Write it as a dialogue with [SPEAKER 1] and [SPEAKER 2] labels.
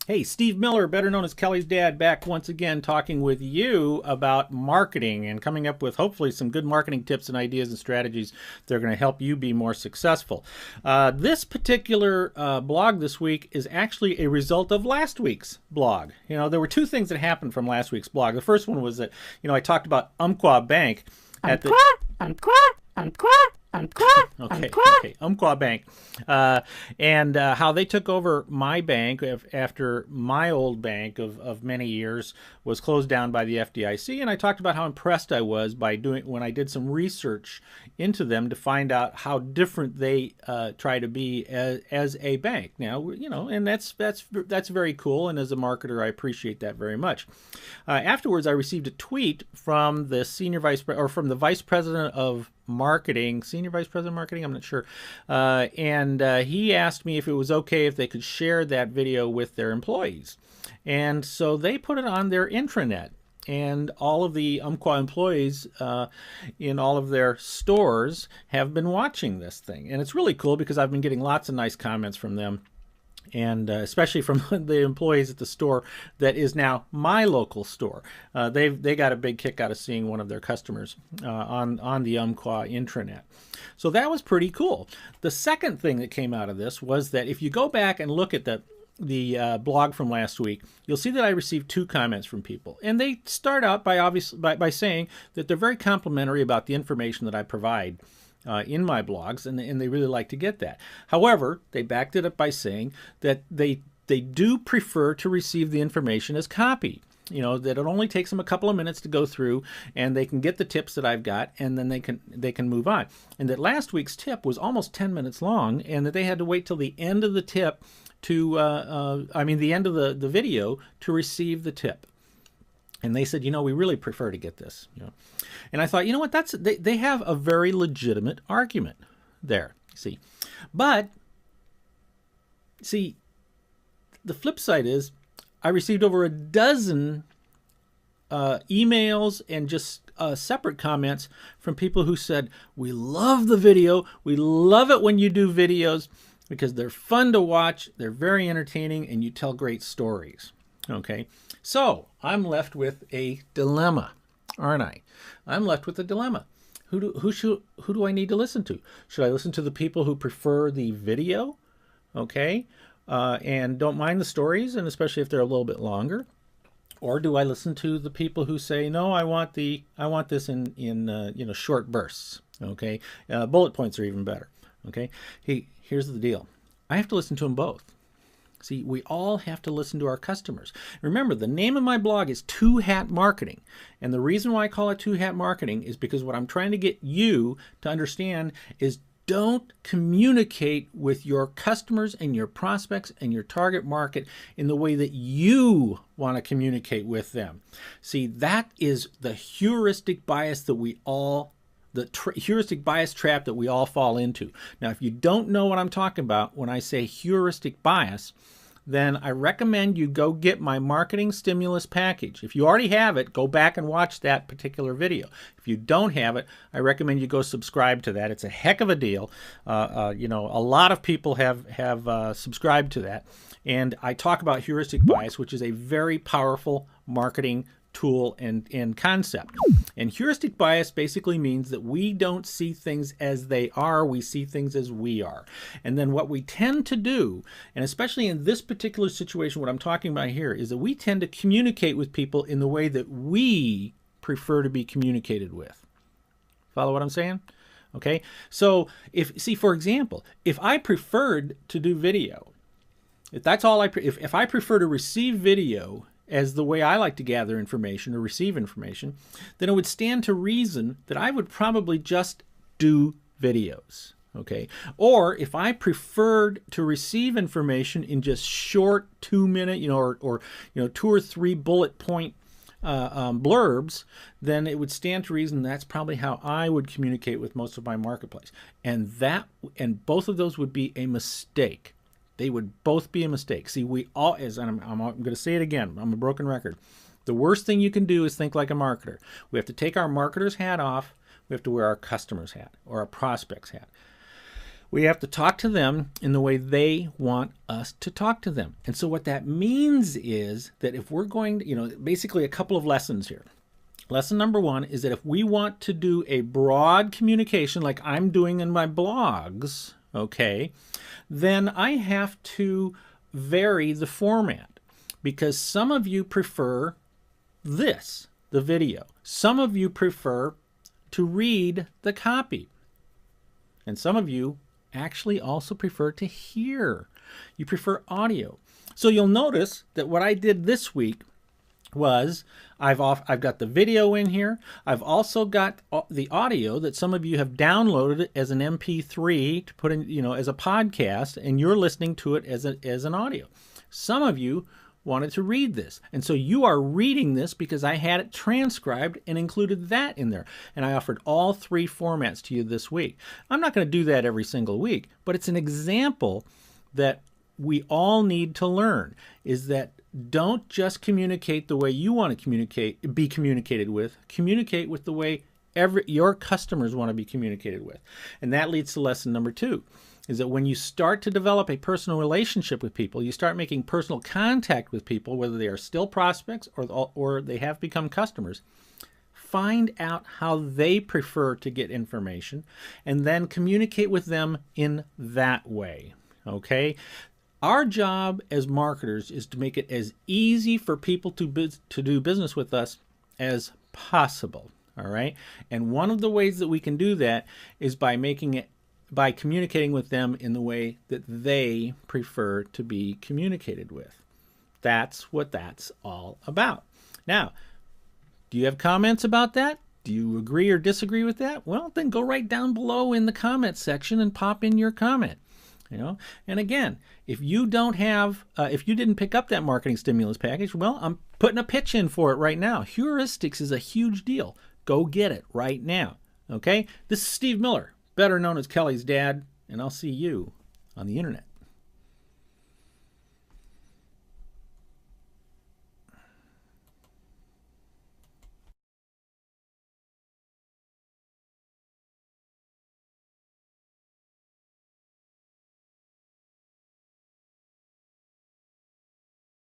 [SPEAKER 1] Hey, Steve Miller, better known as Kelly's dad, back once again talking with you about marketing and coming up with hopefully some good marketing tips and ideas and strategies that are going to help you be more successful. This particular blog this week is actually a result of last week's blog. You know, there were two things that happened from last week's blog. The first one was that, I talked about Umpqua Bank at the... Umpqua Bank, and how they took over my bank after my old bank of many years was closed down by the FDIC, and I talked about how impressed I was by when I did some research into them to find out how different they try to be as a bank. Now, and that's very cool, and as a marketer, I appreciate that very much. Afterwards, I received a tweet from the from the vice president of marketing, senior vice president of marketing, I'm not sure, and he asked me if it was okay if they could share that video with their employees. And so they put it on their intranet, and all of the Umpqua employees in all of their stores have been watching this thing. And it's really cool because I've been getting lots of nice comments from them, and especially from the employees at the store that is now my local store. They got a big kick out of seeing one of their customers on the Umpqua intranet. So that was pretty cool. The second thing that came out of this was that if you go back and look at the blog from last week, you'll see that I received two comments from people, and they start out by saying that they're very complimentary about the information that I provide in my blogs, and they really like to get that. However, they backed it up by saying that they do prefer to receive the information as copy. That it only takes them a couple of minutes to go through, and they can get the tips that I've got, and then they can move on. And that last week's tip was almost 10 minutes long, and that they had to wait till the end of the tip the end of the video to receive the tip. And they said, we really prefer to get this. And I thought, you know what, they have a very legitimate argument there. See, but the flip side is I received over a dozen emails and just separate comments from people who said, we love the video. We love it when you do videos because they're fun to watch. They're very entertaining and you tell great stories. Okay. So I'm left with a dilemma, aren't I? I'm left with a dilemma. Who do I need to listen to? Should I listen to the people who prefer the video, okay, and don't mind the stories, and especially if they're a little bit longer? Or do I listen to the people who say, no, I want this in short bursts, okay? Bullet points are even better, okay? Here's the deal. I have to listen to them both. See, we all have to listen to our customers. Remember, the name of my blog is Two Hat Marketing. And the reason why I call it Two Hat Marketing is because what I'm trying to get you to understand is don't communicate with your customers and your prospects and your target market in the way that you want to communicate with them. See, that is the heuristic bias that we all heuristic bias trap that we all fall into. Now, if you don't know what I'm talking about when I say heuristic bias, then I recommend you go get my marketing stimulus package. If you already have it, go back and watch that particular video. If you don't have it, I recommend you go subscribe to that. It's a heck of a deal. A lot of people have subscribed to that. And I talk about heuristic bias, which is a very powerful marketing tool and concept. And heuristic bias basically means that we don't see things as they are, we see things as we are. And then what we tend to do, and especially in this particular situation, what I'm talking about here, is that we tend to communicate with people in the way that we prefer to be communicated with. Follow what I'm saying? Okay? So, for example, if I preferred to do video, if I prefer to receive video as the way I like to gather information or receive information, then it would stand to reason that I would probably just do videos, okay? Or if I preferred to receive information in just short 2-minute, or 2 or 3 bullet point blurbs, then it would stand to reason that's probably how I would communicate with most of my marketplace. And both of those would be a mistake. They would both be a mistake. See, we all, I'm going to say it again, I'm a broken record. The worst thing you can do is think like a marketer. We have to take our marketer's hat off. We have to wear our customer's hat or our prospect's hat. We have to talk to them in the way they want us to talk to them. And so what that means is that if we're going to, basically a couple of lessons here. Lesson number one is that if we want to do a broad communication like I'm doing in my blogs, okay, then I have to vary the format, because some of you prefer this, the video. Some of you prefer to read the copy. And some of you actually also prefer to hear. You prefer audio. So you'll notice that what I did this week was I've got the video in here. I've also got the audio that some of you have downloaded as an MP3 to put in, as a podcast, and you're listening to it as an audio. Some of you wanted to read this, and so you are reading this because I had it transcribed and included that in there, and I offered all three formats to you this week. I'm not going to do that every single week, but it's an example that we all need to learn, is that don't just communicate the way you want to be communicated with. Communicate with the way your customers want to be communicated with. And that leads to lesson number two, is that when you start to develop a personal relationship with people, you start making personal contact with people, whether they are still prospects or they have become customers, find out how they prefer to get information and then communicate with them in that way, okay? Our job as marketers is to make it as easy for people to do business with us as possible, all right? And one of the ways that we can do that is by communicating with them in the way that they prefer to be communicated with. That's what that's all about. Now, do you have comments about that? Do you agree or disagree with that? Well, then go right down below in the comments section and pop in your comment. And again, if you didn't pick up that marketing stimulus package, well, I'm putting a pitch in for it right now. Heuristics is a huge deal. Go get it right now. Okay? This is Steve Miller, better known as Kelly's dad, and I'll see you on the internet.